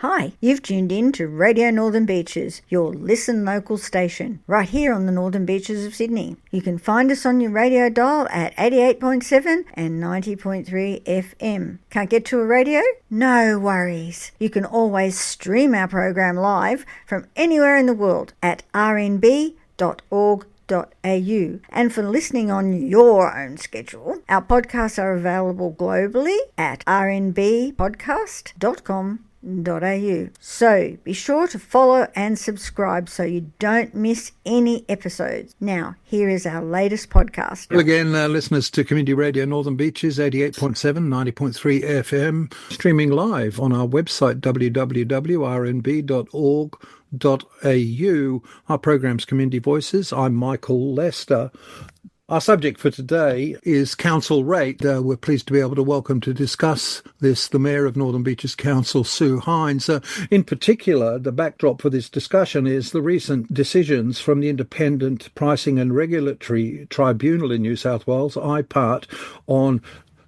Hi, you've tuned in to Radio Northern Beaches, your Listen Local station, right here on the Northern Beaches of Sydney. You can find us on your radio dial at 88.7 and 90.3 FM. Can't get to a radio? No worries. You can always stream our program live from anywhere in the world at rnb.org.au. And for listening on your own schedule, our podcasts are available globally at rnbpodcast.com.au. So be sure to follow and subscribe so you don't miss any episodes. Now, here is our latest podcast. Well, again, listeners to Community Radio Northern Beaches, 88.7, 90.3 FM, streaming live on our website, www.rnb.org.au. Our program's Community Voices. I'm Michael Lester. Our subject for today is council rate. We're pleased to be able to welcome to discuss this the Mayor of Northern Beaches Council, Sue Heins. In particular, the backdrop for this discussion is the recent decisions from the Independent Pricing and Regulatory Tribunal in New South Wales, IPART, on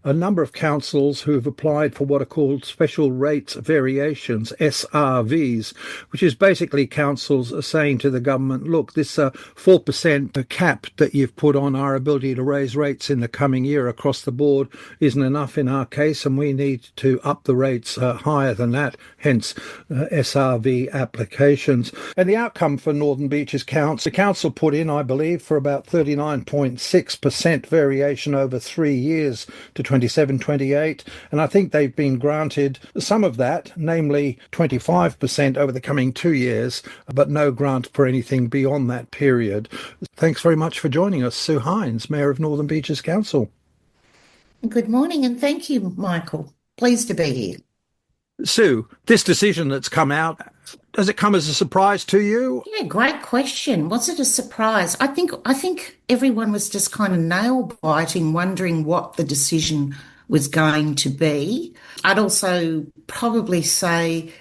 a number of councils who have applied for what are called special rates variations, SRVs, which is basically councils are saying to the government, look, this 4% cap that you've put on our ability to raise rates in the coming year across the board isn't enough in our case, and we need to up the rates higher than that, hence SRV applications. And the outcome for Northern Beaches Council, the council put in, I believe, for about 39.6% variation over 3 years to 27-28, and I think they've been granted some of that, namely 25% over the coming 2 years, but no grant for anything beyond that period. Thanks very much for joining us, Sue Heins, Mayor of Northern Beaches Council. Good morning, and thank you, Michael. Pleased to be here. Sue, this decision that's come out, does it come as a surprise to you? Yeah, great question. Was it a surprise? I think everyone was just kind of nail-biting, wondering what the decision was going to be. I'd also probably say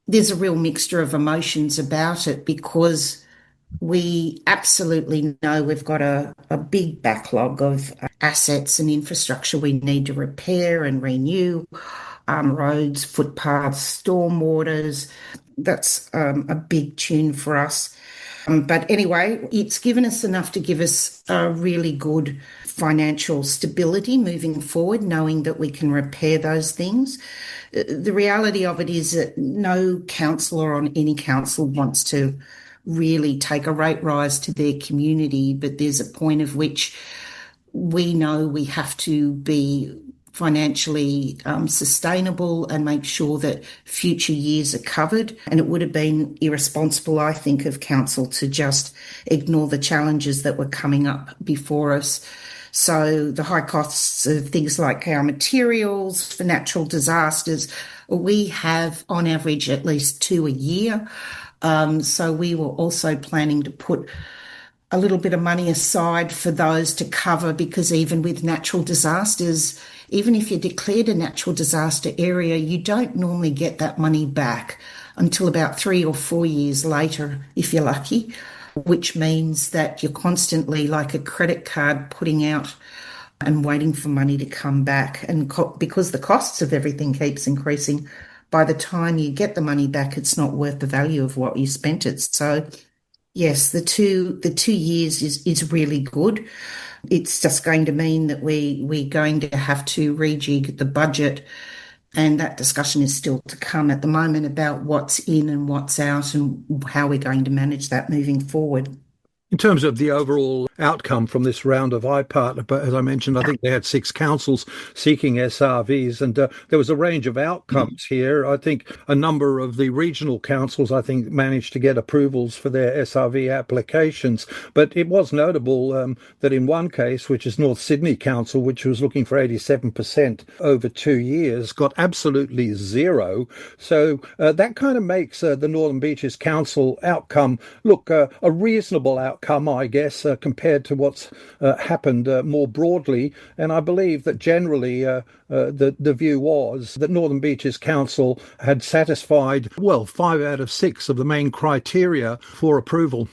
there's a real mixture of emotions about it because we absolutely know we've got a big backlog of assets and infrastructure we need to repair and renew. Roads, footpaths, stormwaters. That's a big tune for us. But anyway, it's given us enough to give us a really good financial stability moving forward, knowing that we can repair those things. The reality of it is that no councillor on any council wants to really take a rate rise to their community, but there's a point of which we know we have to be financially sustainable and make sure that future years are covered. And it would have been irresponsible, I think, of council to just ignore the challenges that were coming up before us. So the high costs of things like our materials for natural disasters, we have on average at least 2 a year. So we were also planning to put a little bit of money aside for those to cover, because even with natural disasters, even if you're declared a natural disaster area, you don't normally get that money back until about 3 or 4 years later, if you're lucky, which means that you're constantly like a credit card putting out and waiting for money to come back. And because the costs of everything keeps increasing, by the time you get the money back, it's not worth the value of what you spent it. So yes, the 2 years is really good. It's just going to mean that we're going to have to rejig the budget, and that discussion is still to come at the moment about what's in and what's out and how we're going to manage that moving forward. In terms of the overall outcome from this round of IPART, but as I mentioned, I think they had 6 councils seeking SRVs, and there was a range of outcomes here. I think a number of the regional councils, I think, managed to get approvals for their SRV applications. But it was notable that in one case, which is North Sydney Council, which was looking for 87% over 2 years, got absolutely zero. So that kind of makes the Northern Beaches Council outcome look a reasonable outcome, I guess, compared to what's happened more broadly. And I believe that generally the view was that Northern Beaches Council had satisfied, 5 out of 6 of the main criteria for approval.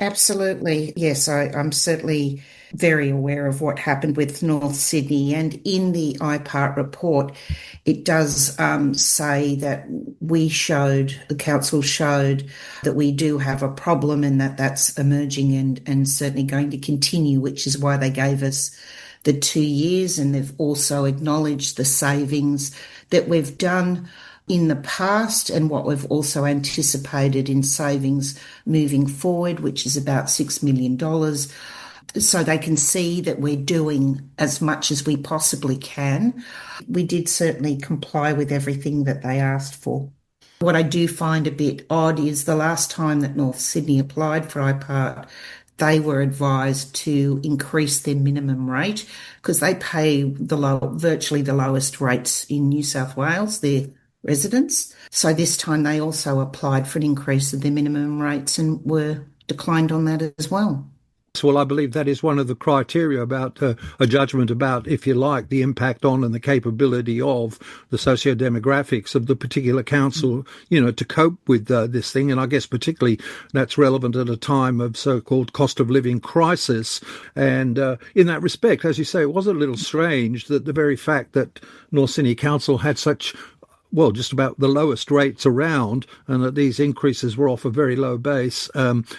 Absolutely. Yes, I'm certainly very aware of what happened with North Sydney. And in the IPART report, it does say that the council showed that we do have a problem and that that's emerging and certainly going to continue, which is why they gave us the 2 years. And they've also acknowledged the savings that we've done in the past and what we've also anticipated in savings moving forward, which is about $6 million. So they can see that we're doing as much as we possibly can. We did certainly comply with everything that they asked for. What I do find a bit odd is the last time that North Sydney applied for IPART, they were advised to increase their minimum rate because they pay virtually the lowest rates in New South Wales, their residents. So this time they also applied for an increase of their minimum rates and were declined on that as well. Well, I believe that is one of the criteria about a judgment about, if you like, the impact on and the capability of the socio-demographics of the particular council, to cope with this thing. And I guess particularly that's relevant at a time of so-called cost of living crisis. And in that respect, as you say, it was a little strange that the very fact that North Sydney Council had such just about the lowest rates around, and that these increases were off a very low base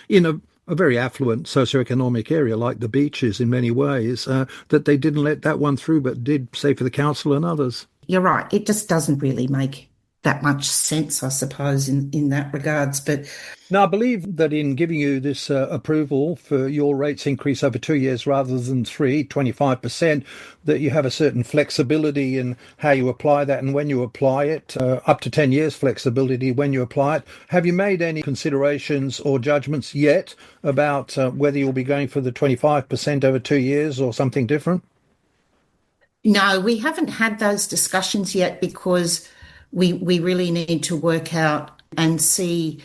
in a very affluent socioeconomic area like the Beaches in many ways, that they didn't let that one through, but did, say, for the council and others. You're right. It just doesn't really make that much sense, I suppose, in that regards. But now, I believe that in giving you this approval for your rates increase over 2 years rather than 25%, that you have a certain flexibility in how you apply that and when you apply it, up to 10 years flexibility when you apply it. Have you made any considerations or judgments yet about whether you'll be going for the 25% over 2 years or something different? no, we haven't had those discussions yet because we really need to work out and see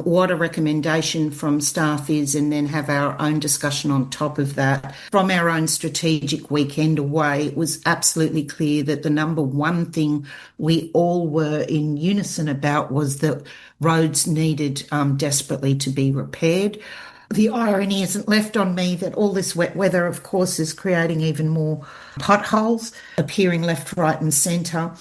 what a recommendation from staff is and then have our own discussion on top of that. From our own strategic weekend away, it was absolutely clear that the number one thing we all were in unison about was that roads needed desperately to be repaired. The irony isn't left on me that all this wet weather, of course, is creating even more potholes appearing left, right, and centre.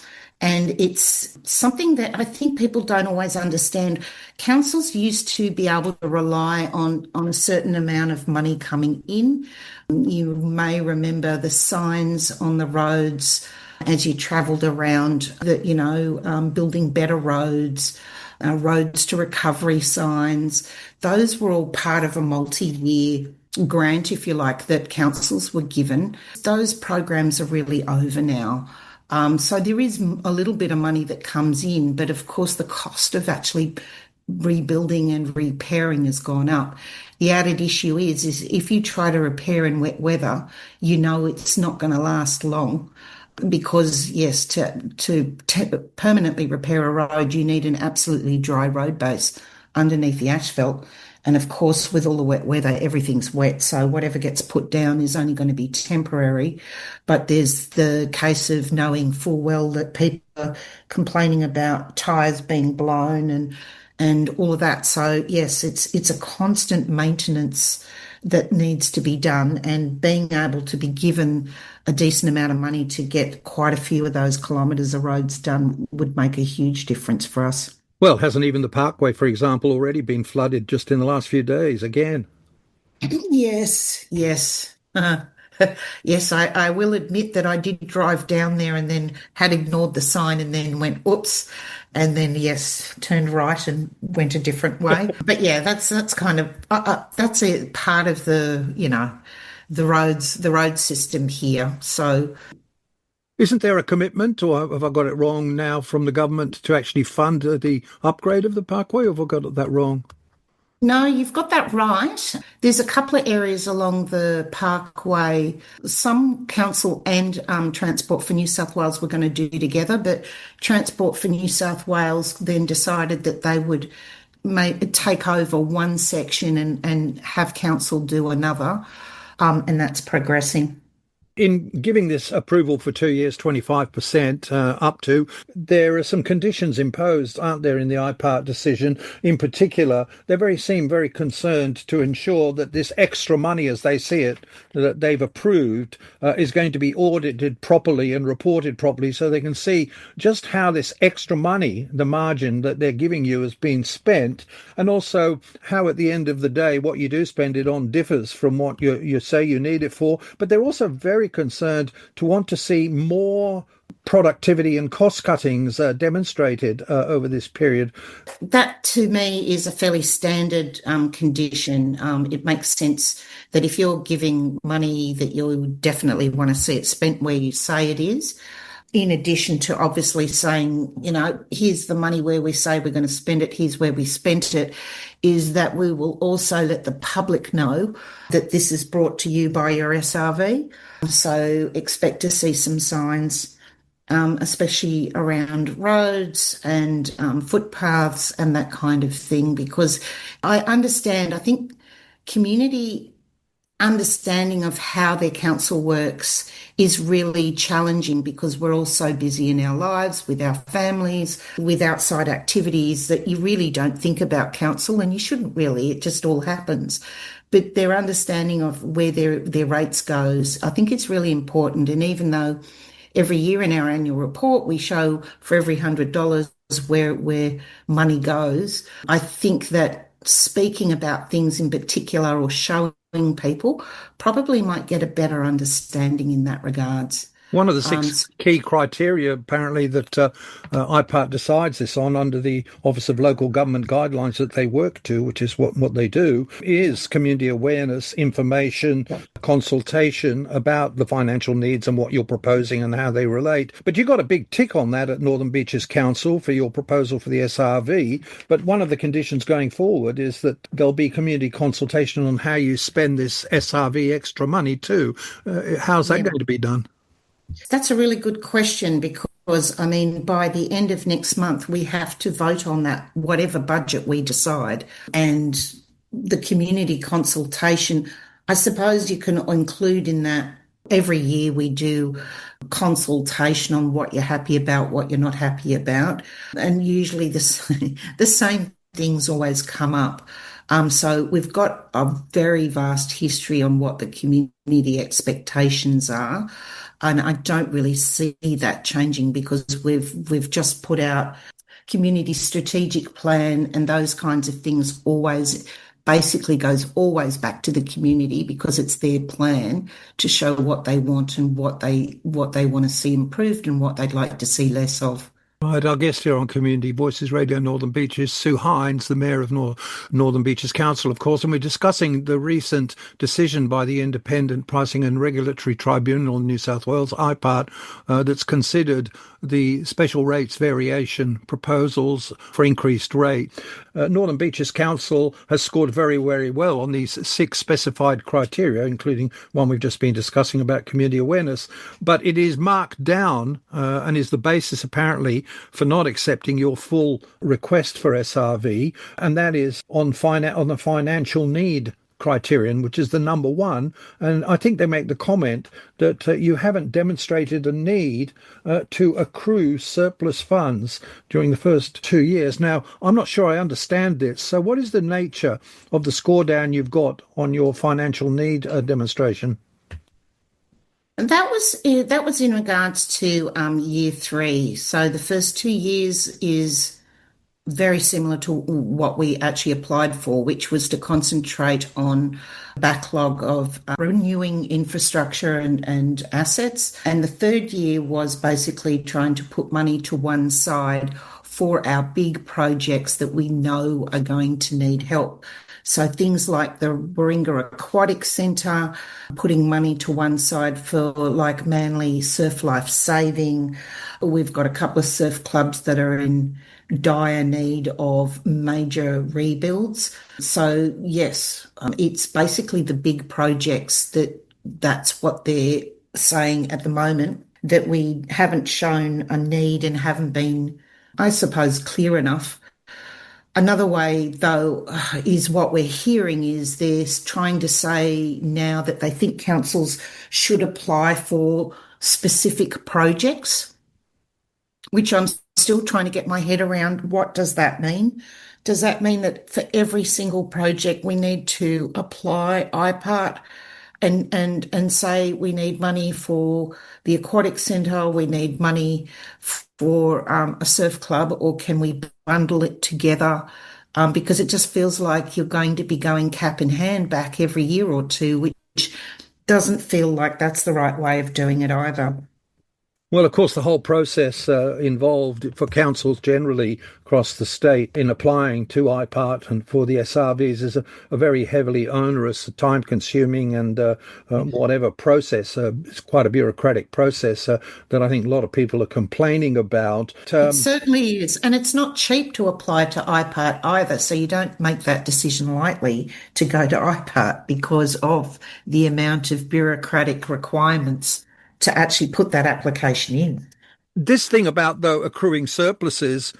And it's something that I think people don't always understand. Councils used to be able to rely on a certain amount of money coming in. You may remember the signs on the roads as you travelled around that, building better roads, roads to recovery signs. Those were all part of a multi-year grant, if you like, that councils were given. Those programs are really over now. So there is a little bit of money that comes in, but of course the cost of actually rebuilding and repairing has gone up. The added issue is if you try to repair in wet weather, it's not going to last long because, yes, to permanently repair a road, you need an absolutely dry road base underneath the asphalt. And of course, with all the wet weather, everything's wet. So whatever gets put down is only going to be temporary. But there's the case of knowing full well that people are complaining about tyres being blown and all of that. So yes, it's a constant maintenance that needs to be done, and being able to be given a decent amount of money to get quite a few of those kilometres of roads done would make a huge difference for us. Well, hasn't even the Parkway, for example, already been flooded just in the last few days again? Yes, yes. Yes, I will admit that I did drive down there and then had ignored the sign and then went, oops, and then, yes, turned right and went a different way. But yeah, that's kind of, that's a part of the road system here. So isn't there a commitment, or have I got it wrong now, from the government to actually fund the upgrade of the Parkway, or have I got that wrong? no, you've got that right. There's a couple of areas along the Parkway, some council and Transport for New South Wales were going to do together, but Transport for New South Wales then decided that they would take over one section and have council do another, and that's progressing. In giving this approval for 2 years, 25% up to, there are some conditions imposed, aren't there, in the IPART decision? In particular, seem very concerned to ensure that this extra money, as they see it, that they've approved, is going to be audited properly and reported properly, so they can see just how this extra money, the margin that they're giving you, has been spent, and also how at the end of the day what you do spend it on differs from what you say you need it for. But they're also very concerned to want to see more productivity and cost cuttings demonstrated over this period. That to me is a fairly standard condition. It makes sense that if you're giving money that you definitely want to see it spent where you say it is, in addition to obviously saying, here's the money where we say we're going to spend it, here's where we spent it, is that we will also let the public know that this is brought to you by your SRV. So expect to see some signs, especially around roads and footpaths and that kind of thing, because I think community understanding of how their council works is really challenging because we're all so busy in our lives, with our families, with outside activities, that you really don't think about council, and you shouldn't really, it just all happens. But their understanding of where their rates goes, I think it's really important. And even though every year in our annual report we show for every $100 where money goes, I think that speaking about things in particular or showing people probably might get a better understanding in that regards. One of the six key criteria, apparently, that IPART decides this on under the Office of Local Government Guidelines that they work to, which is what they do, is community awareness, information, consultation about the financial needs and what you're proposing and how they relate. But you got a big tick on that at Northern Beaches Council for your proposal for the SRV. But one of the conditions going forward is that there'll be community consultation on how you spend this SRV extra money too. How's that going to be done? That's a really good question because, by the end of next month, we have to vote on that, whatever budget we decide. And the community consultation, I suppose you can include in that every year we do consultation on what you're happy about, what you're not happy about. And usually the same things always come up. So we've got a very vast history on what the community expectations are. And I don't really see that changing because we've just put out community strategic plan, and those kinds of things always goes back to the community because it's their plan to show what they want and what they want to see improved and what they'd like to see less of. Right, our guest here on Community Voices Radio Northern Beaches, Sue Heins, the Mayor of Northern Beaches Council, of course, and we're discussing the recent decision by the Independent Pricing and Regulatory Tribunal in New South Wales, IPART, that's considered the special rates variation proposals for increased rate. Northern Beaches Council has scored very, very well on these 6 specified criteria, including one we've just been discussing about community awareness, but it is marked down and is the basis, apparently, for not accepting your full request for SRV, and that is on the financial need criterion, which is the number one. And I think they make the comment that you haven't demonstrated a need to accrue surplus funds during the first 2 years. Now, I'm not sure I understand this. So what is the nature of the score down you've got on your financial need demonstration? That was in regards to year 3. So the first 2 years is very similar to what we actually applied for, which was to concentrate on backlog of renewing infrastructure and assets. And the third year was basically trying to put money to one side for our big projects that we know are going to need help. So things like the Warringah Aquatic Centre, putting money to one side for like Manly Surf Life Saving. We've got a couple of surf clubs that are in dire need of major rebuilds. So yes, it's basically the big projects that's what they're saying at the moment, that we haven't shown a need and haven't been, I suppose, clear enough Another way, though, is what we're hearing is they're trying to say now that they think councils should apply for specific projects, which I'm still trying to get my head around. What does that mean? Does that mean that for every single project we need to apply IPART and say we need money for the aquatic centre, we need money for a surf club, or can we bundle it together? Because it just feels like you're going to be going cap in hand back every year or two, which doesn't feel like that's the right way of doing it either. Well, of course, the whole process involved for councils generally across the state in applying to IPART and for the SRVs is a very heavily onerous, time-consuming and whatever process. It's quite a bureaucratic process that I think a lot of people are complaining about. It certainly is. And it's not cheap to apply to IPART either. So you don't make that decision lightly to go to IPART because of the amount of bureaucratic requirements to actually put that application in. This thing about, though, accruing surpluses,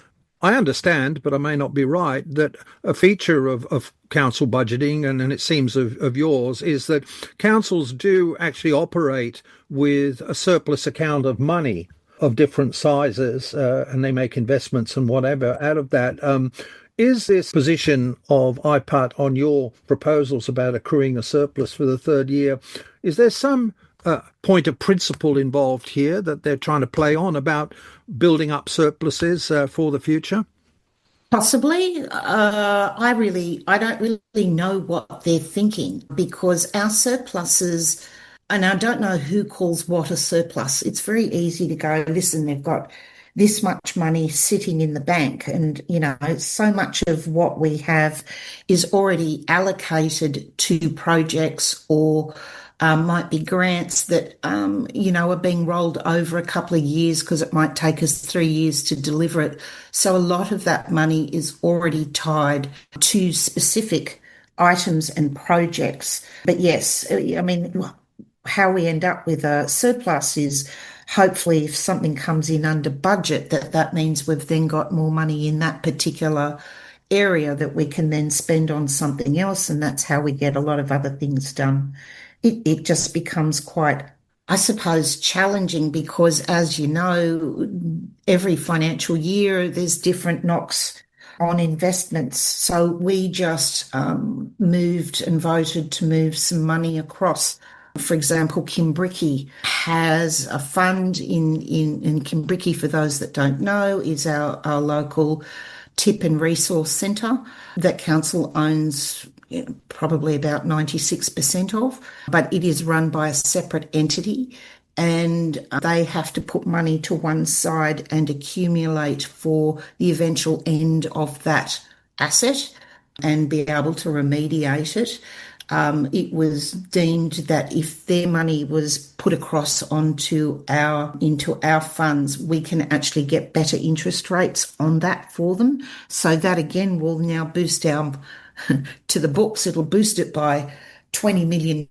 I understand, but I may not be right, that a feature of council budgeting, and it seems of yours, is that councils do actually operate with a surplus account of money of different sizes, and they make investments and whatever out of that. Is this position of IPART on your proposals about accruing a surplus for the third year, is there some point of principle involved here that they're trying to play on about building up surpluses for the future? Possibly. I don't really know what they're thinking because our surpluses, and I don't know who calls what a surplus. It's very easy to go, listen, they've got this much money sitting in the bank. And, so much of what we have is already allocated to projects or might be grants that, are being rolled over a couple of years because it might take us 3 years to deliver it. So a lot of that money is already tied to specific items and projects. But yes, I mean, how we end up with a surplus is hopefully if something comes in under budget, that means we've then got more money in that particular area that we can then spend on something else. And that's how we get a lot of other things done. It just becomes quite, I suppose, challenging because, as you know, every financial year there's different knocks on investments. So we just moved and voted to move some money across. For example, Kimbrickie has a fund in Kimbrickie, for those that don't know, is our local tip and resource centre that council owns probably about 96% of, but it is run by a separate entity and they have to put money to one side and accumulate for the eventual end of that asset and be able to remediate it. It was deemed that if their money was put across into our funds, we can actually get better interest rates on that for them. So that again will now boost our to the books. It'll boost it by $20 million,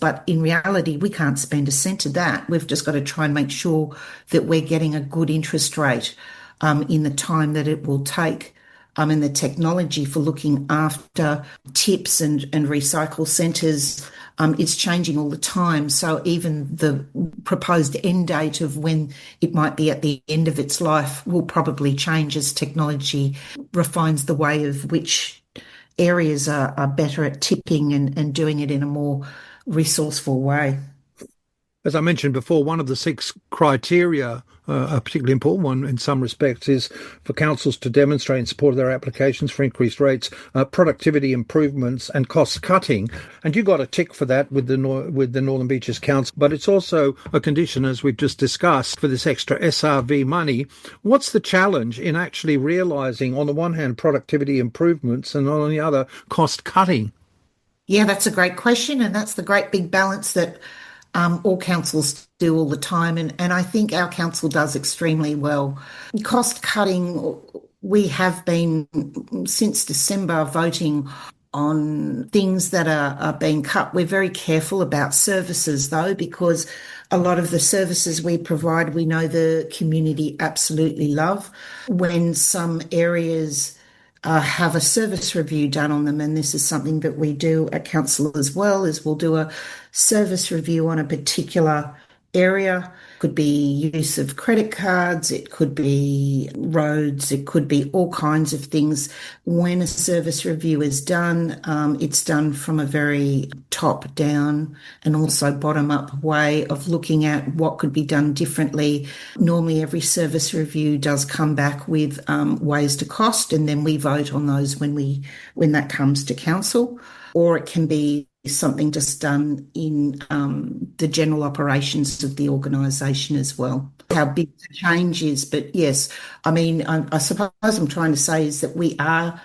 but in reality, we can't spend a cent of that. We've just got to try and make sure that we're getting a good interest rate in the time that it will take. And the technology for looking after tips and recycle centres, it's changing all the time. So even the proposed end date of when it might be at the end of its life will probably change as technology refines the way of which areas are better at tipping and doing it in a more resourceful way. As I mentioned before, one of the 6 criteria, a particularly important one in some respects, is for councils to demonstrate in support of their applications for increased rates, productivity improvements and cost cutting. And you got a tick for that with the Northern Beaches Council. But it's also a condition, as we've just discussed, for this extra SRV money. What's the challenge in actually realising, on the one hand, productivity improvements and on the other, cost cutting? Yeah, that's a great question. And that's the great big balance that all councils do all the time, and I think our council does extremely well. Cost cutting, we have been since December voting on things that are being cut. We're very careful about services though, because a lot of the services we provide, we know the community absolutely love. When some areas have a service review done on them. And this is something that we do at council as well, is we'll do a service review on a particular area. Could be use of credit cards, it could be roads, it could be all kinds of things. When a service review is done, it's done from a very top down and also bottom up way of looking at what could be done differently. Normally every service review does come back with ways to cost, and then we vote on those when that comes to council. Or it can be something just done in the general operations of the organisation as well. How big the change is. But yes, I mean, I suppose I'm trying to say is that we are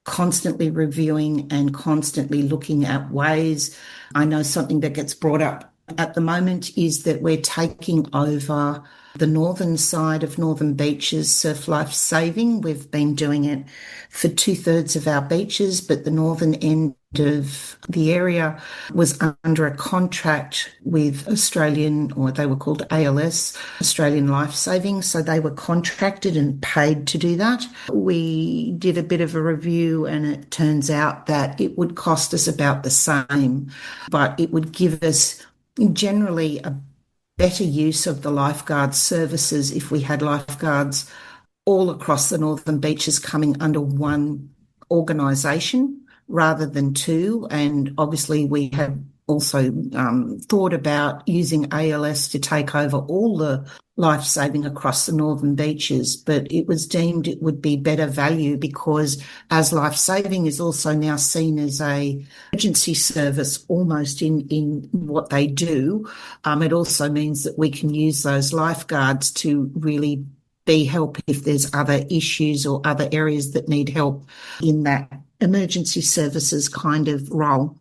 constantly reviewing and constantly looking at ways. I know something that gets brought up at the moment is that we're taking over the northern side of Northern Beaches surf life saving. We've been doing it for 2/3 of our beaches, but the northern end of the area was under a contract with Australian, or they were called ALS, Australian Life Saving. So they were contracted and paid to do that. We did a bit of a review and it turns out that it would cost us about the same, but it would give us generally a better use of the lifeguard services if we had lifeguards all across the Northern Beaches coming under one organisation rather than two. And obviously we had also thought about using ALS to take over all the life saving across the Northern Beaches, but it was deemed it would be better value because as life saving is also now seen as a emergency service almost in what they do, it also means that we can use those lifeguards to really be help if there's other issues or other areas that need help in that emergency services kind of role.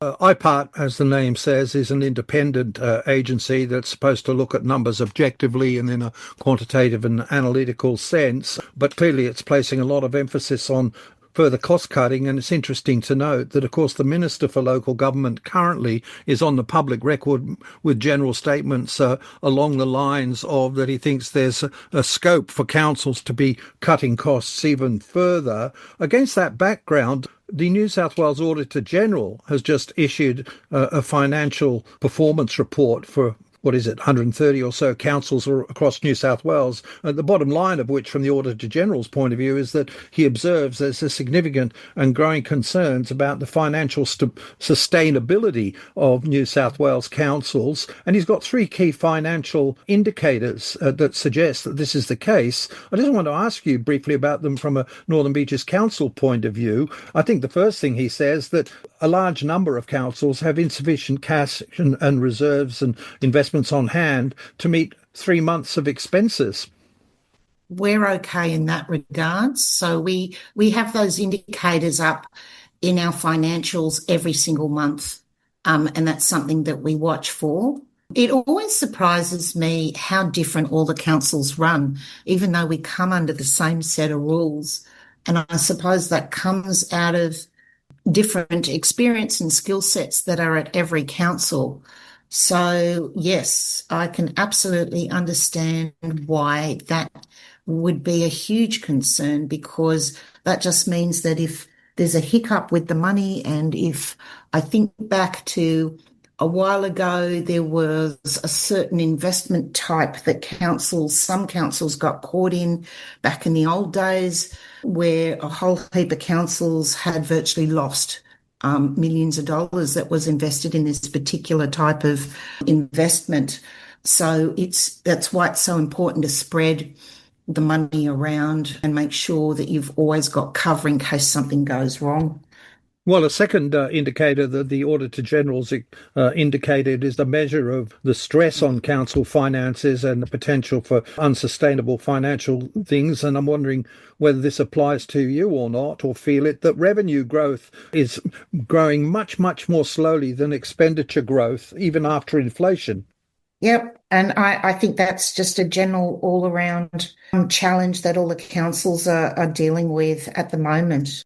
IPART, as the name says, is an independent agency that's supposed to look at numbers objectively and in a quantitative and analytical sense, but clearly it's placing a lot of emphasis on further cost cutting. And it's interesting to note that, of course, the Minister for Local Government currently is on the public record with general statements along the lines of that he thinks there's a scope for councils to be cutting costs even further. Against that background, the New South Wales Auditor General has just issued a financial performance report for 130 or so councils across New South Wales. The bottom line of which, from the Auditor General's point of view, is that he observes there's a significant and growing concerns about the financial sustainability of New South Wales councils. And he's got three key financial indicators that suggest that this is the case. I just want to ask you briefly about them from a Northern Beaches Council point of view. I think the first thing he says that a large number of councils have insufficient cash and reserves and investments on hand to meet 3 months of expenses. We're okay in that regard. So we have those indicators up in our financials every single month, and that's something that we watch for. It always surprises me how different all the councils run, even though we come under the same set of rules. And I suppose that comes out of different experience and skill sets that are at every council. So, yes, I can absolutely understand why that would be a huge concern, because that just means that if there's a hiccup with the money, and if I think back to a while ago, there was a certain investment type that some councils got caught in back in the old days, where a whole heap of councils had virtually lost millions of dollars that was invested in this particular type of investment. So that's why it's so important to spread the money around and make sure that you've always got cover in case something goes wrong. Well, a second indicator that the Auditor General's indicated is the measure of the stress on council finances and the potential for unsustainable financial things. And I'm wondering whether this applies to you or not, or feel it, that revenue growth is growing much, much more slowly than expenditure growth, even after inflation. Yep. And I think that's just a general all around challenge that all the councils are dealing with at the moment,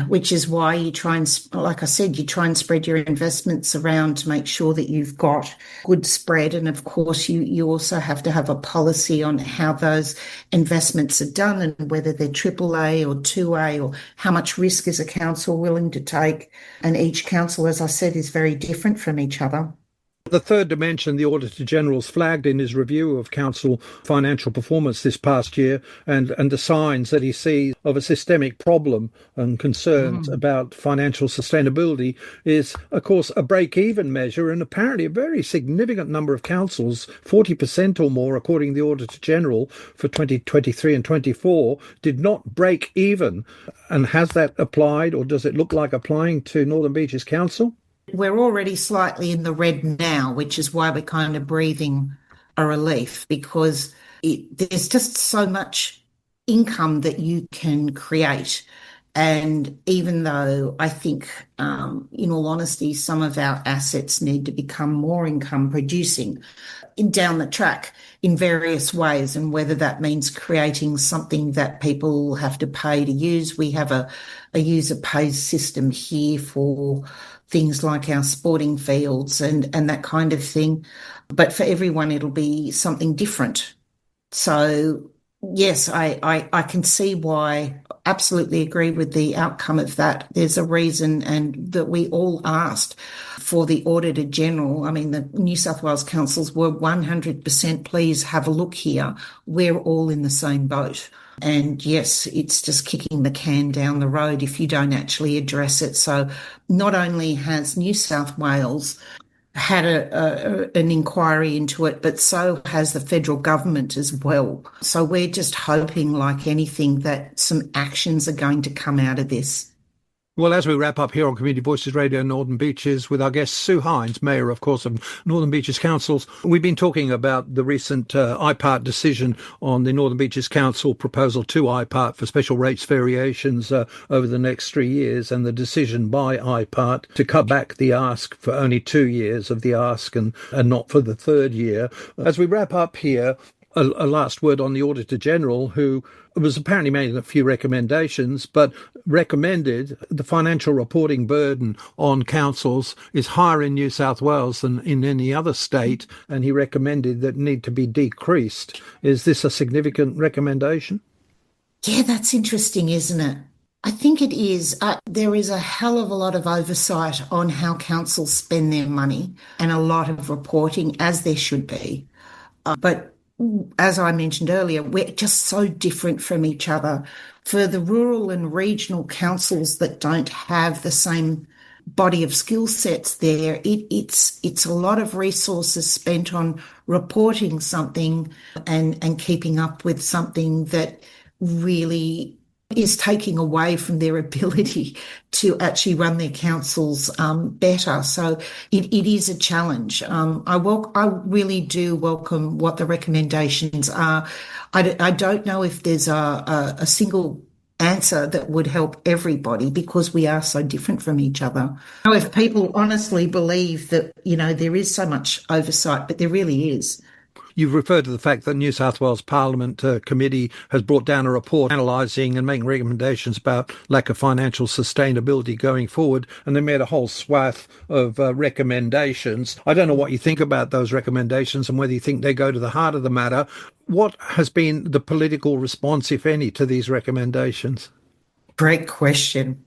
which is why you try and, like I said, you try and spread your investments around to make sure that you've got good spread. And of course, you also have to have a policy on how those investments are done and whether they're AAA or 2A or how much risk is a council willing to take. And each council, as I said, is very different from each other. The third dimension the Auditor General's flagged in his review of council financial performance this past year and the signs that he sees of a systemic problem and concerns about financial sustainability is, of course, a break-even measure, and apparently a very significant number of councils, 40% or more, according to the Auditor General for 2023 and 24, did not break even. And has that applied, or does it look like applying to Northern Beaches Council? We're already slightly in the red now, which is why we're kind of breathing a relief because there's just so much income that you can create. And even though I think, in all honesty, some of our assets need to become more income producing down the track in various ways, and whether that means creating something that people have to pay to use. We have a user pays system here for things like our sporting fields and that kind of thing. But for everyone, it'll be something different. So, yes, I can see why, absolutely agree with the outcome of that. There's a reason, and that we all asked for the Auditor General. I mean, the New South Wales councils were 100% please have a look here. We're all in the same boat. And yes, it's just kicking the can down the road if you don't actually address it. So not only has New South Wales had an inquiry into it, but so has the federal government as well. So we're just hoping, like anything, that some actions are going to come out of this. Well, as we wrap up here on Community Voices Radio Northern Beaches with our guest Sue Heins, Mayor, of course, of Northern Beaches Councils, we've been talking about the recent IPART decision on the Northern Beaches Council proposal to IPART for special rates variations over the next 3 years, and the decision by IPART to cut back the ask for only 2 years of the ask and not for the third year. As we wrap up here, a last word on the Auditor General, who was apparently made a few recommendations, but recommended the financial reporting burden on councils is higher in New South Wales than in any other state, and he recommended that need to be decreased. Is this a significant recommendation? Yeah, that's interesting, isn't it? I think it is. There is a hell of a lot of oversight on how councils spend their money and a lot of reporting, as there should be. But as I mentioned earlier, we're just so different from each other. For the rural and regional councils that don't have the same body of skill sets there, it's a lot of resources spent on reporting something and keeping up with something that really is taking away from their ability to actually run their councils better. So it is a challenge. I really do welcome what the recommendations are. I don't know if there's a single answer that would help everybody because we are so different from each other. Now, if people honestly believe that, there is so much oversight, but there really is. You've referred to the fact that New South Wales Parliament Committee has brought down a report analysing and making recommendations about lack of financial sustainability going forward, and they made a whole swath of recommendations. I don't know what you think about those recommendations and whether you think they go to the heart of the matter. What has been the political response, if any, to these recommendations? Great question.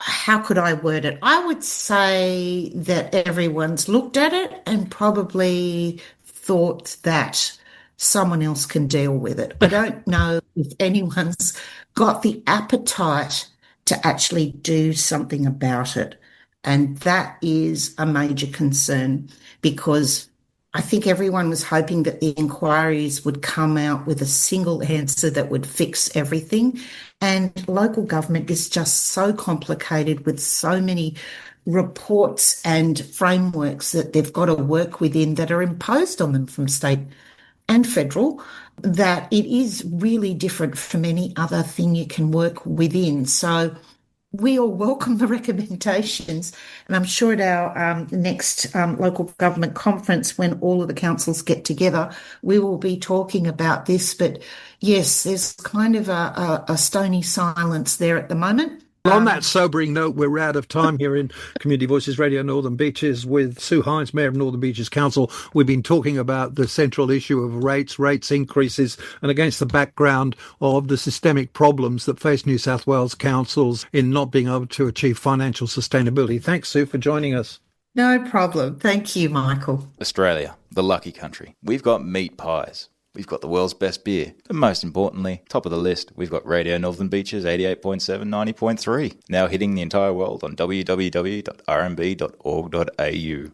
How could I word it? I would say that everyone's looked at it and probably thought that someone else can deal with it. I don't know if anyone's got the appetite to actually do something about it. And that is a major concern because I think everyone was hoping that the inquiries would come out with a single answer that would fix everything. And local government is just so complicated with so many reports and frameworks that they've got to work within that are imposed on them from state and federal, that it is really different from any other thing you can work within. So we all welcome the recommendations, and I'm sure at our next local government conference, when all of the councils get together, we will be talking about this. But yes, there's kind of a stony silence there at the moment. Well, on that sobering note, we're out of time here in Community Voices Radio Northern Beaches with Sue Heins, Mayor of Northern Beaches Council. We've been talking about the central issue of rates increases, and against the background of the systemic problems that face New South Wales councils in not being able to achieve financial sustainability. Thanks, Sue, for joining us. No problem. Thank you, Michael. Australia, the lucky country. We've got meat pies. We've got the world's best beer. But most importantly, top of the list, we've got Radio Northern Beaches 88.7, 90.3. Now hitting the entire world on www.rmb.org.au.